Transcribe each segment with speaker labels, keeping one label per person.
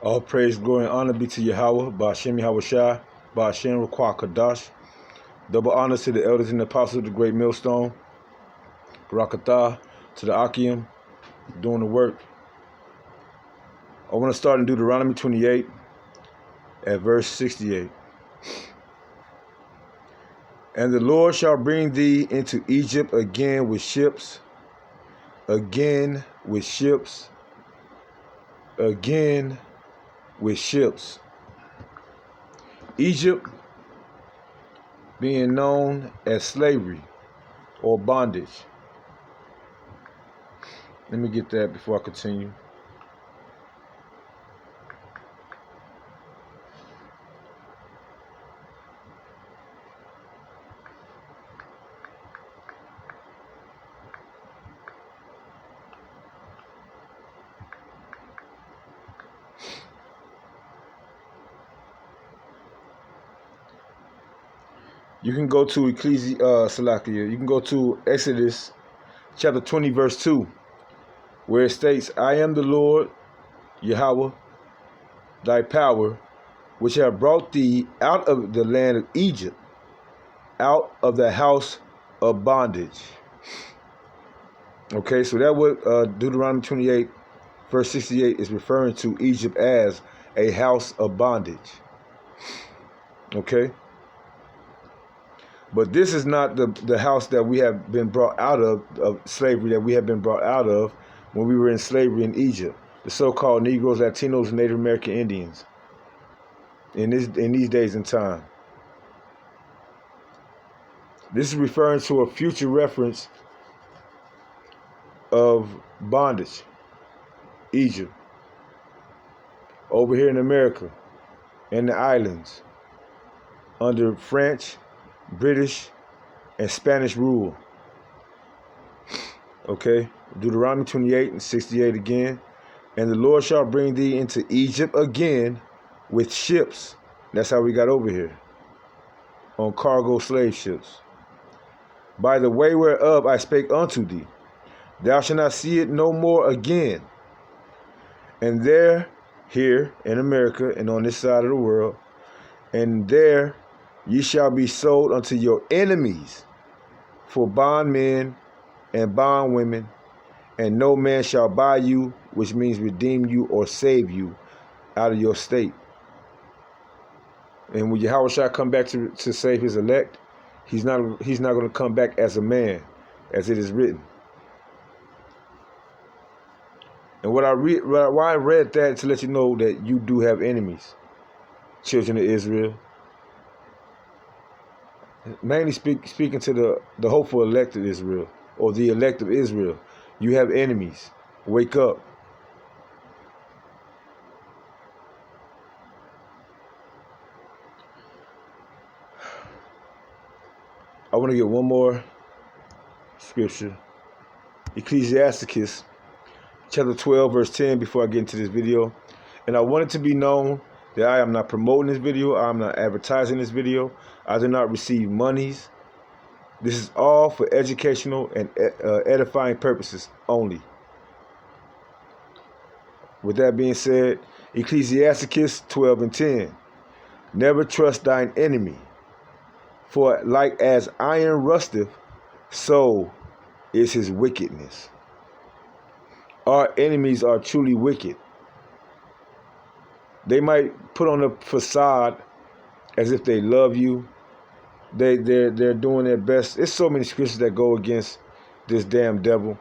Speaker 1: All praise, glory, and honor be to Yahweh, Ba'ashem Yahweh Shai, Ba'ashem Rukwah Kadash. Double honors to the elders and the apostles of the great millstone, Barakatah, to the Akim, doing the work. I want to start in Deuteronomy 28 at verse 68. And the Lord shall bring thee into Egypt again with ships, again with ships, again with ships. Egypt being known as slavery or bondage. Let me get that before I continue. You can go to Salakia. You can go to Exodus chapter 20, verse 2, where it states, I am the Lord, Yahweh, thy power, which have brought thee out of the land of Egypt, out of the house of bondage. Okay, so that what Deuteronomy 28, verse 68 is referring to Egypt as a house of bondage. Okay? But this is not the house that we have been brought out of slavery, that we have been brought out of when we were in slavery in Egypt. The so-called Negroes, Latinos, and Native American Indians in these days and time. This is referring to a future reference of bondage, Egypt, over here in America, and the islands, under French, British, and Spanish rule. Okay, Deuteronomy 28 and 68 again. And the Lord shall bring thee into Egypt again with ships. That's how we got over here, on cargo slave ships. By the way whereof I spake unto thee, thou shalt not see it no more again. And there, here in America and on this side of the world, and there ye shall be sold unto your enemies for bondmen and bondwomen, and no man shall buy you, which means redeem you or save you out of your state. And when Yahweh shall come back to save his elect, he's not going to come back as a man, as it is written. And why I read that, to let you know that you do have enemies, children of Israel. Mainly speaking to the hopeful elect of Israel, or the elect of Israel. You have enemies. Wake up. I want to get one more scripture. Ecclesiasticus chapter 12, verse 10, before I get into this video. And I want it to be known that I am not promoting this video. I am not advertising this video. I do not receive monies. This is all for educational and edifying purposes only. With that being said, Ecclesiasticus 12 and 10. Never trust thine enemy, for like as iron rusteth, so is his wickedness. Our enemies are truly wicked. They might put on a facade as if they love you. They're doing their best. There's so many scriptures that go against this damn devil.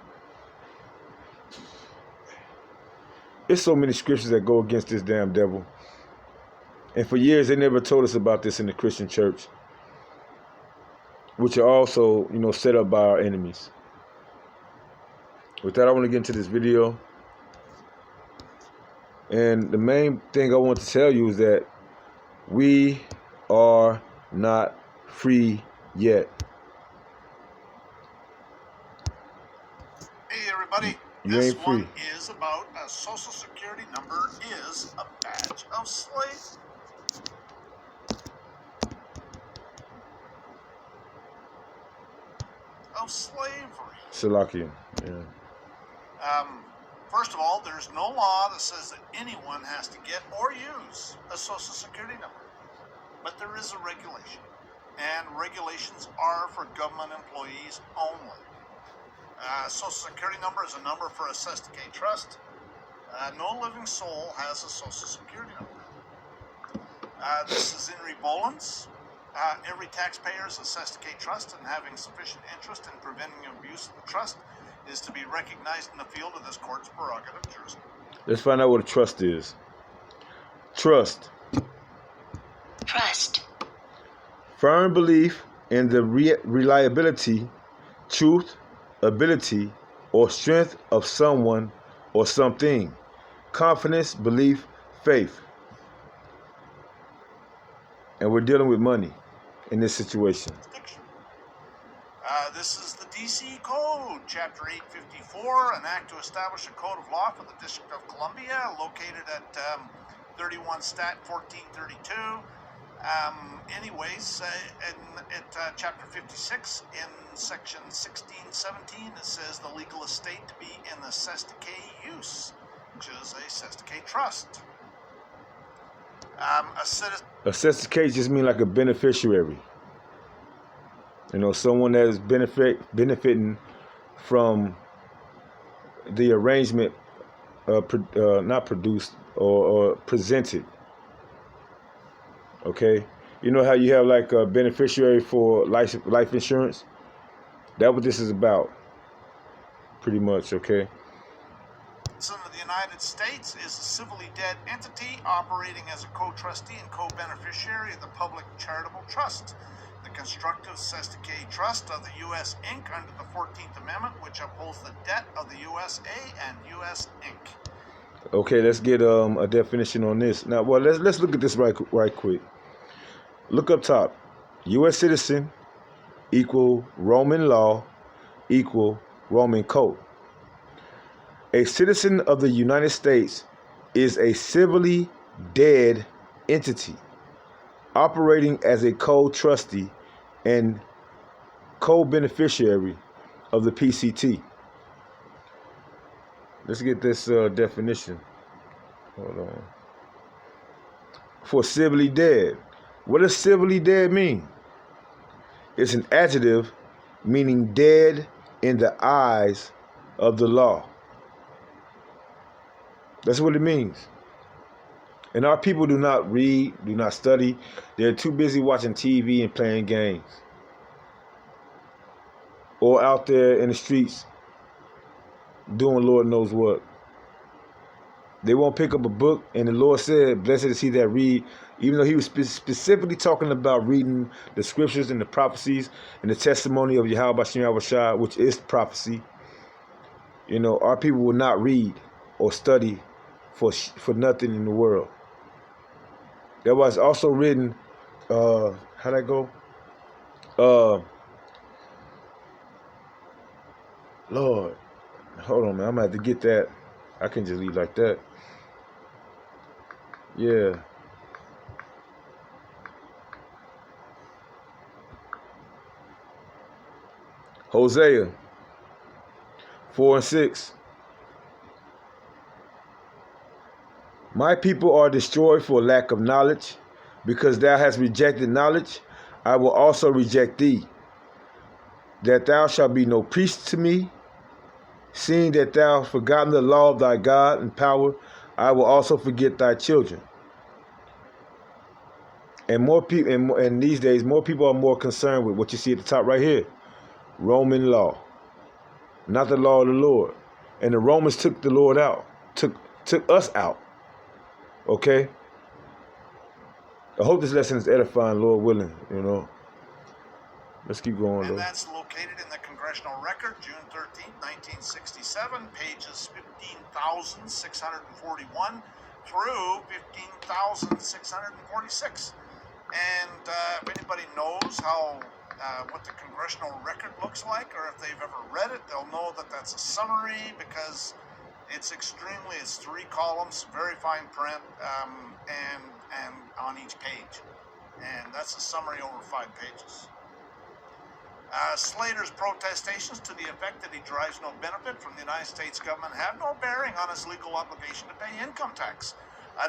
Speaker 1: There's so many scriptures that go against this damn devil. And for years they never told us about this in the Christian church, which are also, set up by our enemies. With that, I want to get into this video. And the main thing I want to tell you is that we are not free yet.
Speaker 2: Hey everybody,
Speaker 1: this
Speaker 2: one is about a social security number is a badge of slavery.
Speaker 1: Salakia, yeah.
Speaker 2: First of all, there's no law that says that anyone has to get or use a Social Security number. But there is a regulation, and regulations are for government employees only. Social Security number is a number for a Sestake trust. No living soul has a Social Security number. This is in rebolence. Every taxpayer is a Sestake trust, and having sufficient interest in preventing abuse of the trust is to be recognized in the field of this court's prerogative jurisdiction.
Speaker 1: Let's find out what a trust is. Trust.
Speaker 3: Trust.
Speaker 1: Firm belief in the reliability, truth, ability, or strength of someone or something. Confidence, belief, faith. And we're dealing with money in this situation.
Speaker 2: This is the DC Code, Chapter 854, an act to establish a code of law for the District of Columbia, located at 31 Stat 1432. At Chapter 56, in Section 1617, it says the legal estate to be in the Sestake use, which is a Sestake trust.
Speaker 1: A Sestake just means like a beneficiary. You know, someone that is benefiting from the arrangement, not produced or presented. Okay, you know how you have like a beneficiary for life insurance? That's what this is about, pretty much. Okay.
Speaker 2: Citizen of the United States is a civilly dead entity operating as a co-trustee and co-beneficiary of the Public Charitable Trust, the Constructive Sestake Trust of the U.S. Inc. under the 14th Amendment, which upholds the debt of the USA and U.S. Inc.
Speaker 1: Okay, let's get a definition on this. Now, well, let's look at this right quick. Look up top. U.S. citizen equal Roman law equal Roman code. A citizen of the United States is a civilly dead entity operating as a co-trustee and co-beneficiary of the PCT. Let's get this definition. Hold on. For civilly dead. What does civilly dead mean? It's an adjective meaning dead in the eyes of the law. That's what it means. And our people do not read, do not study. They're too busy watching TV and playing games. Or out there in the streets doing Lord knows what. They won't pick up a book, and the Lord said, blessed is he that read, even though he was specifically talking about reading the scriptures and the prophecies and the testimony of Yahweh Bashim Yahushua, which is prophecy. You know, our people will not read or study for nothing in the world. There was also written, how'd that go? Lord, hold on, man. I'm going to have to get that. I can just leave like that. Yeah. Hosea 4:6. My people are destroyed for lack of knowledge. Because thou hast rejected knowledge, I will also reject thee. That thou shalt be no priest to me, seeing that thou hast forgotten the law of thy God and power, I will also forget thy children. And more people, and these days, more people are more concerned with what you see at the top right here, Roman law, not the law of the Lord. And the Romans took the Lord out, took us out. Okay. I hope this lesson is edifying, Lord willing. You know. Let's keep going,
Speaker 2: And
Speaker 1: though.
Speaker 2: that's located in the Congressional Record, June 13th, 1967, pages 15,641 through 15,646. And if anybody knows what the Congressional Record looks like, or if they've ever read it, they'll know that that's a summary, because it's 3 columns, very fine print, and on each page. And that's a summary over 5 pages. Slater's protestations to the effect that he derives no benefit from the United States government have no bearing on his legal obligation to pay income tax.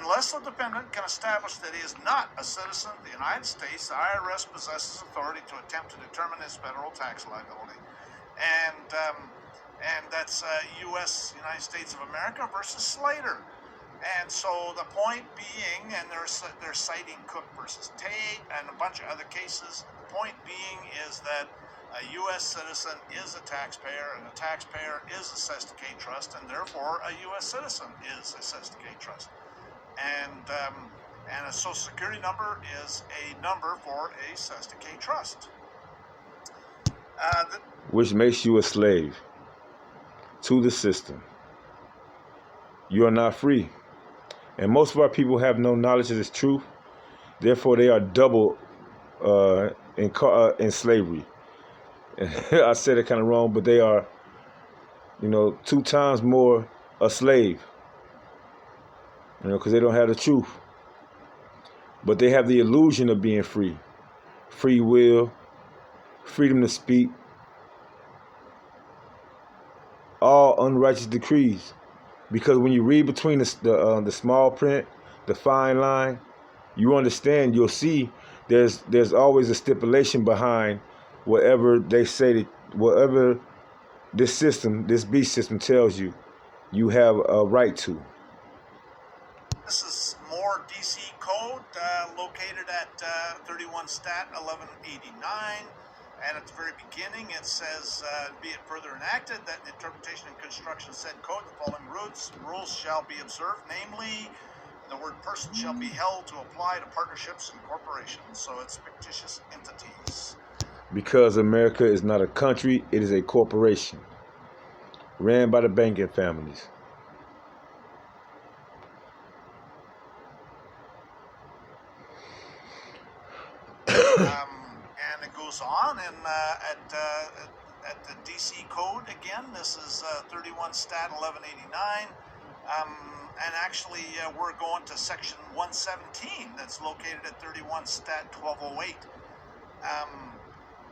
Speaker 2: Unless the defendant can establish that he is not a citizen of the United States, the IRS possesses authority to attempt to determine his federal tax liability. And that's United States of America versus Slater. And so the point being, and they're citing Cook versus Tate and a bunch of other cases, the point being is that a U.S. citizen is a taxpayer, and a taxpayer is assessed to K Trust, and therefore a U.S. citizen is assessed to K Trust. And a Social Security number is a number for a assessed to K Trust.
Speaker 1: Which makes you a slave to the system. You are not free. And most of our people have no knowledge of this truth. Therefore, they are double in slavery. I said it kind of wrong, but they are, 2 times more a slave. Because they don't have the truth. But they have the illusion of being free. Free will, freedom to speak, all unrighteous decrees. Because when you read between the small print, the fine line, you understand, you'll see there's always a stipulation behind whatever they say, that whatever this system, this beast system tells you, you have a right to.
Speaker 2: This is more DC code located at 31 Stat 1189. And at the very beginning, it says, be it further enacted that in the interpretation and construction of said code, the following rules shall be observed, namely, the word person shall be held to apply to partnerships and corporations. So it's fictitious entities.
Speaker 1: Because America is not a country, it is a corporation ran by the banking families.
Speaker 2: And it goes on, and at the DC code again, this is 31 Stat 1189, and actually we're going to section 117 that's located at 31 Stat 1208.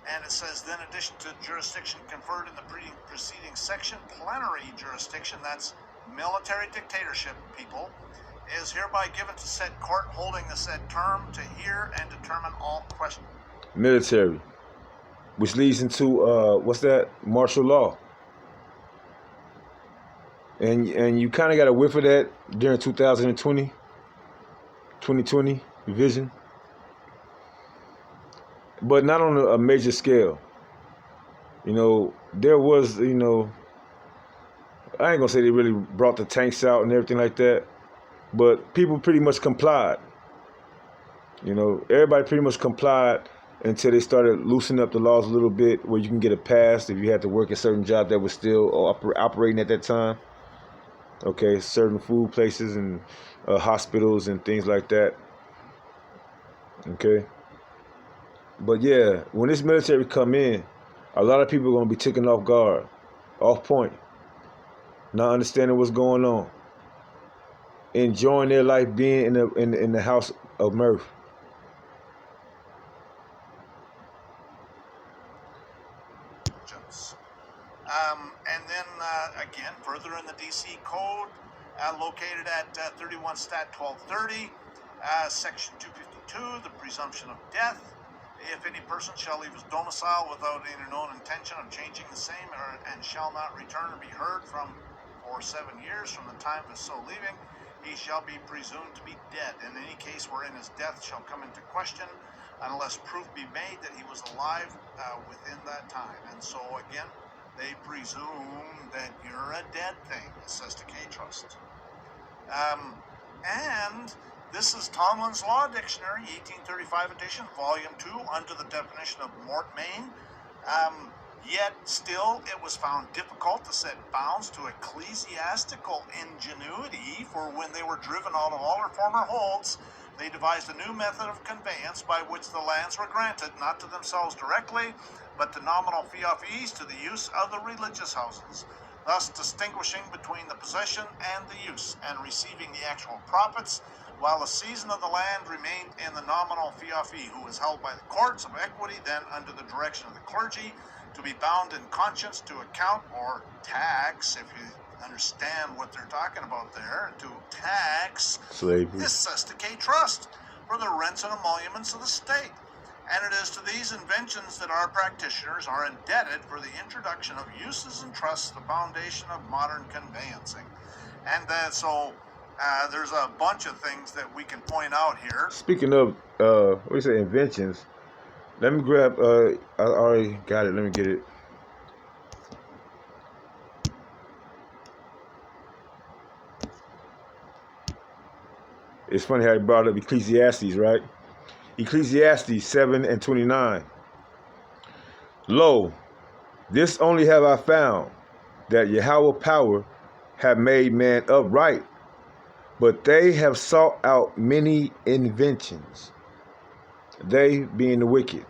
Speaker 2: And it says, then in addition to jurisdiction conferred in the preceding section, plenary jurisdiction, that's military dictatorship, people, is hereby given to said court holding the said term to hear and determine all questions.
Speaker 1: Military, which leads into martial law. And you kind of got a whiff of that during 2020 vision, but not on a major scale. There was, I ain't gonna say they really brought the tanks out and everything like that, but people pretty much complied. Everybody pretty much complied until they started loosening up the laws a little bit, where you can get a pass if you had to work a certain job that was still operating at that time. Okay, certain food places and hospitals and things like that. Okay. But yeah, when this military come in, a lot of people are going to be taken off guard, off point, not understanding what's going on, enjoying their life being in the house of mirth.
Speaker 2: And then again, further in the DC code, located at 31 Stat 1230, section 252, the presumption of death. If any person shall leave his domicile without any known intention of changing the same, and shall not return or be heard from for 7 years from the time of his so leaving, he shall be presumed to be dead. In any case wherein his death shall come into question, unless proof be made that he was alive within that time. And so again, they presume that you're a dead thing, says to K Trust. And this is Tomlin's Law Dictionary, 1835 edition, volume 2, under the definition of mortmain. Yet still it was found difficult to set bounds to ecclesiastical ingenuity, for when they were driven out of all their former holds, they devised a new method of conveyance by which the lands were granted, not to themselves directly, but to nominal feoffees to the use of the religious houses. thus distinguishing between the possession and the use, and receiving the actual profits, while the season of the land remained in the nominal fiafi, who was held by the courts of equity, then under the direction of the clergy, to be bound in conscience to account or tax, if you understand what they're talking about there, to tax
Speaker 1: Slavery.
Speaker 2: this Sestake trust for the rents and emoluments of the state. And it is to these inventions that our practitioners are indebted for the introduction of uses and trusts, the foundation of modern conveyancing. And so there's a bunch of things that we can point out here.
Speaker 1: Speaking of, what do you say, inventions, let me grab, I already got it, let me get it. It's funny how he brought up Ecclesiastes, right? Ecclesiastes 7:29. Lo, this only have I found, that Yahweh power have made man upright, but they have sought out many inventions. They being the wicked.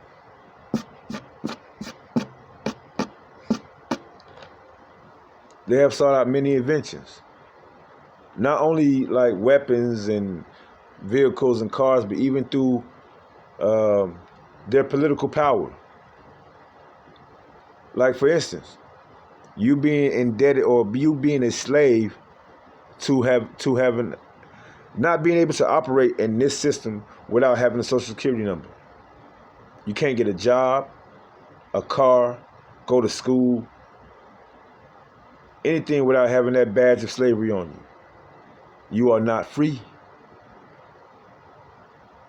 Speaker 1: They have sought out many inventions. Not only like weapons and vehicles and cars, but even through their political power. Like for instance, you being indebted or you being a slave to having not being able to operate in this system without having a social security number. You can't get a job, a car, go to school, anything without having that badge of slavery on you. You are not free.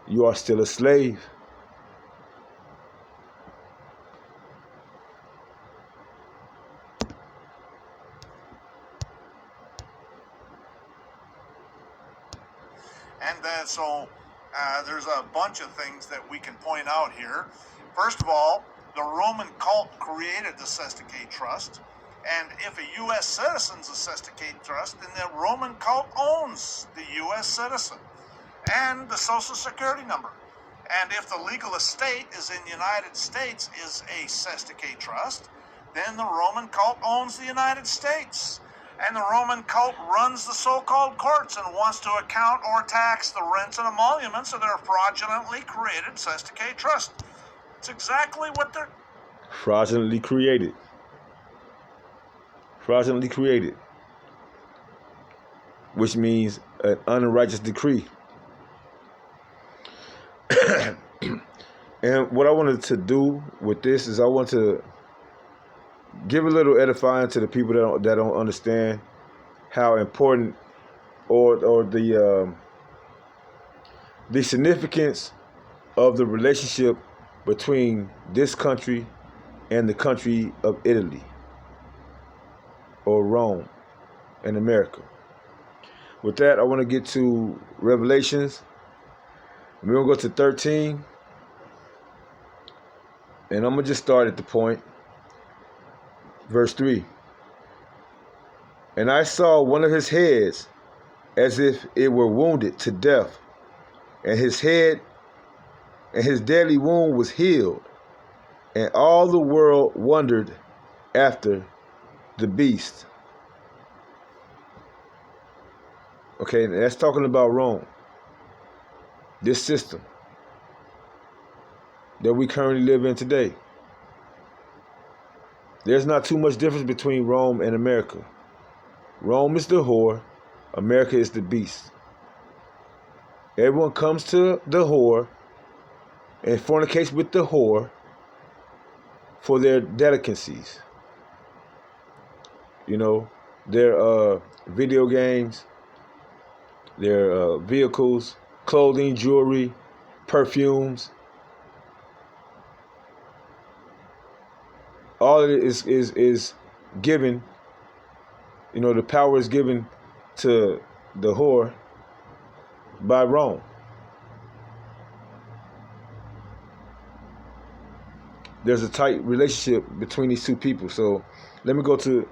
Speaker 1: You are still a slave.
Speaker 2: And so there's a bunch of things that we can point out here. First of all, the Roman cult created the Sestake Trust. And if a U.S. citizen's a Sestake Trust, then the Roman cult owns the U.S. citizen and the Social Security number. And if the legal estate is in the United States is a Sestake Trust, then the Roman cult owns the United States. And the Roman cult runs the so-called courts and wants to account or tax the rents and emoluments of their fraudulently created Sestake Trust. It's exactly what they're...
Speaker 1: Fraudulently created. Fraudulently created. Which means an unrighteous decree. And what I wanted to do with this is I want to give a little edifying to the people that don't understand how important or the significance of the relationship between this country and the country of Italy or Rome and America. With that, I want to get to Revelations. We're going to go to 13. And I'm going to just start at the point. Verse 3. And I saw one of his heads as if it were wounded to death, and his head and his deadly wound was healed, and all the world wondered after the beast. Okay, that's talking about Rome. This system that we currently live in today. There's not too much difference between Rome and America. Rome is the whore, America is the beast. Everyone comes to the whore and fornicates with the whore for their delicacies. You know, their video games, their vehicles, clothing, jewelry, perfumes. All of it is given, you know, the power is given to the whore by Rome. There's a tight relationship between these two people. So let me go to,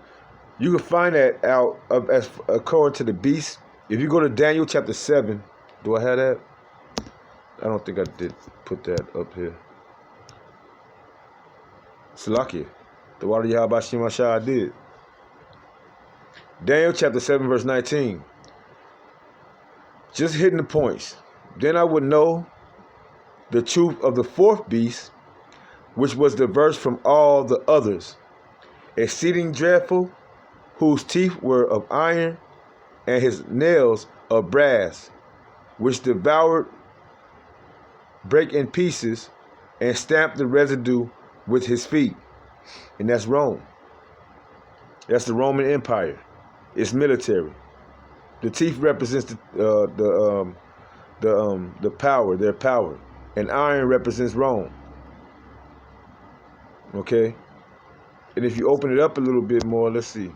Speaker 1: you can find that out as according to the beast. If you go to Daniel chapter 7, do I have that? I don't think I did put that up here. Salakia. The water Yahabashim Ashah did. Daniel chapter 7 verse 19. Just hitting the points. Then I would know the truth of the fourth beast, which was diverse from all the others, exceeding dreadful, whose teeth were of iron, and his nails of brass, which devoured, break in pieces, and stamped the residue with his feet. And that's Rome. That's the Roman Empire. It's military. The teeth represents the power, their power, and iron represents Rome. Okay, and if you open it up a little bit more, let's see.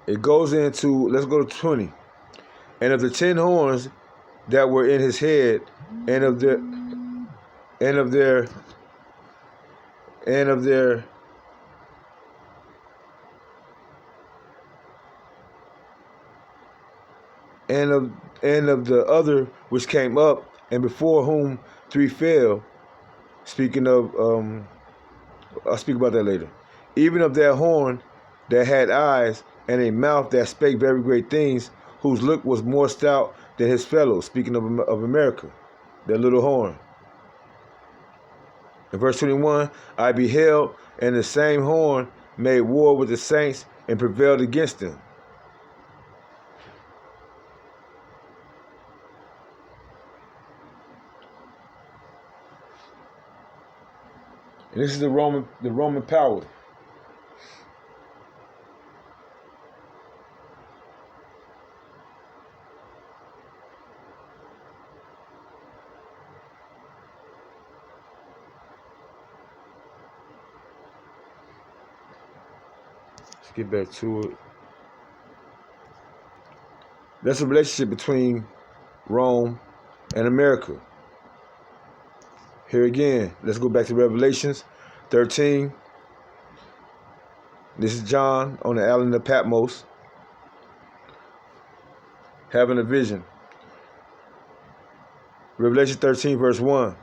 Speaker 1: It goes into, let's go to 20. And of the 10 horns that were in his head, and of their the other which came up, and before whom 3 fell. Speaking of, I'll speak about that later. Even of that horn that had eyes, and a mouth that spake very great things, whose look was more stout than his fellows. Speaking of America, that little horn. In verse 21, I beheld, and the same horn made war with the saints and prevailed against them. And this is the Roman power. Let's get back to it. That's a relationship between Rome and America. Here again, let's go back to Revelations 13. This is John on the island of Patmos, having a vision. Revelation 13 verse 1.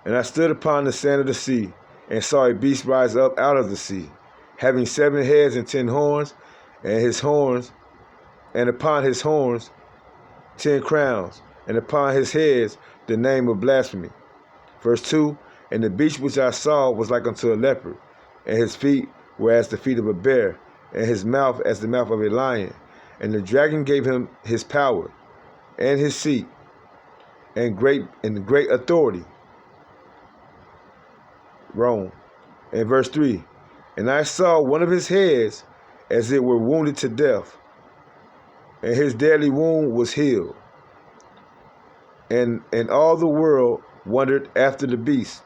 Speaker 1: And I stood upon the sand of the sea, and saw a beast rise up out of the sea, having 7 heads and 10 horns, and upon his horns 10 crowns, and upon his heads the name of blasphemy. Verse 2, and the beast which I saw was like unto a leopard, and his feet were as the feet of a bear, and his mouth as the mouth of a lion. And the dragon gave him his power, and his seat, and great authority. Rome. And verse 3, and I saw one of his heads as it were wounded to death, and his deadly wound was healed. And all the world wondered after the beast.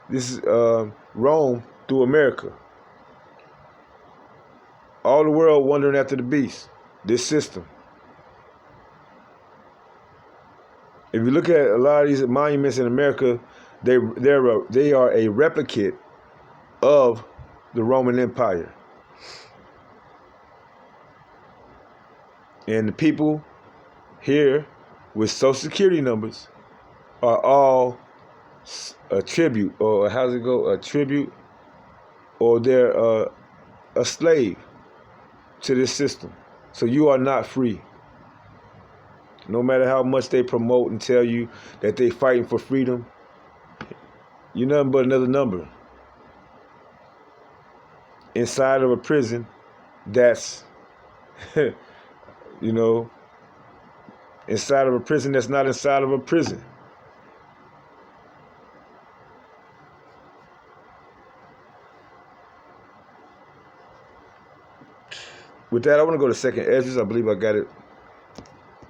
Speaker 1: This is Rome through America. All the world wondering after the beast. This system. If you look at a lot of these monuments in America, they are a replicate of the Roman Empire. And the people here with Social Security numbers are all a tribute, or how's it go? A tribute, or they're a slave to this system. So you are not free. No matter how much they promote and tell you that they fighting for freedom, you're nothing but another number inside of a prison that's, inside of a prison that's not inside of a prison. With that, I want to go to 2nd Esdras. I believe I got it.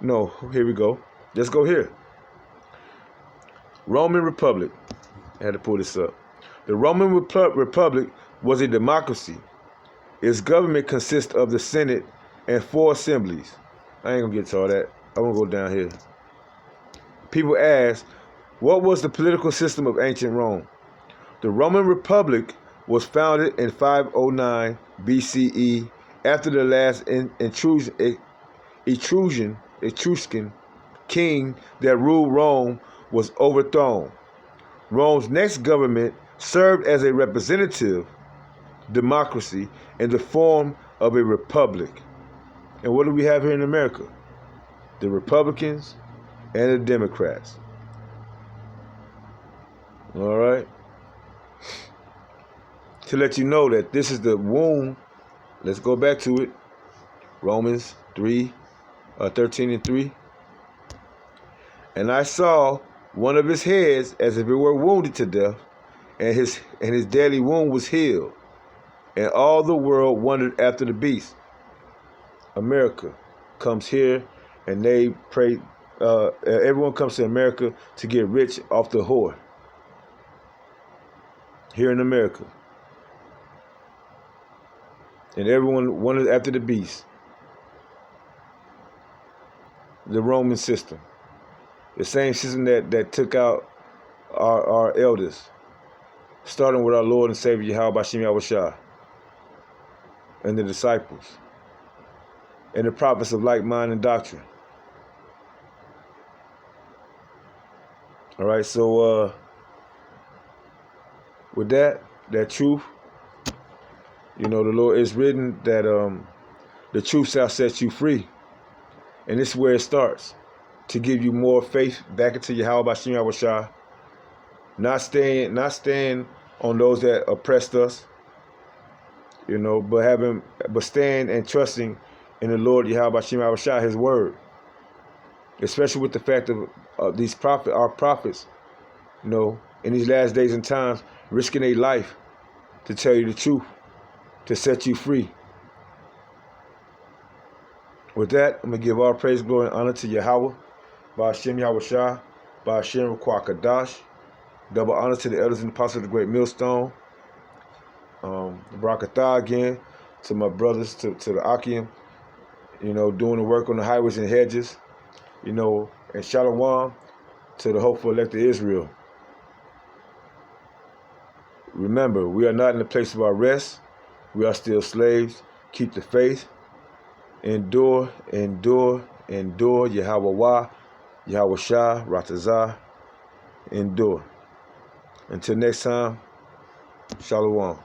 Speaker 1: No, here we go. Let's go here. Roman Republic. I had to pull this up. The Roman Republic was a democracy. Its government consists of the Senate and 4 assemblies. I ain't gonna get to all that. I want to go down here. People ask, what was the political system of ancient Rome? The Roman Republic was founded in 509 BCE after the last Etruscan king that ruled Rome was overthrown. Rome's next government served as a representative democracy in the form of a republic. And what do we have here in America? The Republicans and the Democrats. All right? To let you know that this is the womb, let's go back to it. Romans 13:3. And I saw one of his heads as if it were wounded to death, and his deadly wound was healed. And all the world wondered after the beast. America comes here, and they pray. Everyone comes to America to get rich off the whore. Here in America. And everyone wondered after the beast. The Roman system. The same system that took out our elders. Starting with our Lord and Savior, Yahweh Bashim Yahushua. And the disciples. And the prophets of like mind and doctrine. All right, so with that truth, you know, the Lord is written that the truth shall set you free. And this is where it starts. To give you more faith back into Yahweh Bashim Yahushua. Not staying on those that oppressed us. You know, but stand and trusting in the Lord Yahweh Bashim Yahushua, his word. Especially with the fact of our prophets, you know, in these last days and times, risking their life to tell you the truth, to set you free. With that, I'm going to give all praise, glory, and honor to Yahweh, Ba'ashem Yahushua, Ba'ashem Rukwah Kadash. Double honor to the elders and apostles of the Great Millstone. Barakatah again to my brothers, to the Akim, you know, doing the work on the highways and hedges, you know, and Shalom to the hopeful elect of Israel. Remember, we are not in the place of our rest. We are still slaves. Keep the faith. Endure, endure, endure. Yahweh, Yahweh Shah, Ratazah. Endure. Until next time, Shalom.